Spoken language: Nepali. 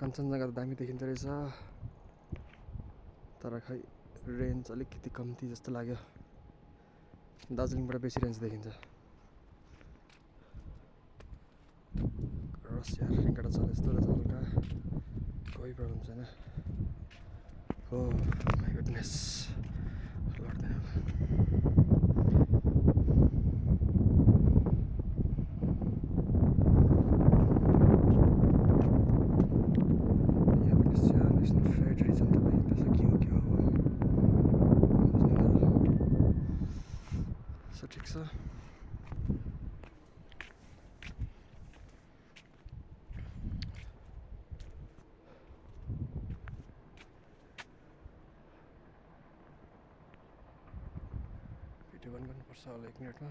कञ्चनजङ्घा त दामी देखिँदो रहेछ, तर खै रेन्ज अलिकति कम्ती जस्तो लाग्यो। दार्जिलिङबाट बेसी रेन्ज देखिन्छ। रस यार रिङ्गटा चले जस्तो रहेछ हल्का, कोही प्रब्लम छैन। हो माई गुडनेस, लड्दैन। यहाँ पनि सानो यस्तो फेडरेसन त देखिँदैछ, के हो बुझ्नु भयो। सो ठिक छ। भिडियो बन्द गर्नुपर्छ होला 1 मिनटमा।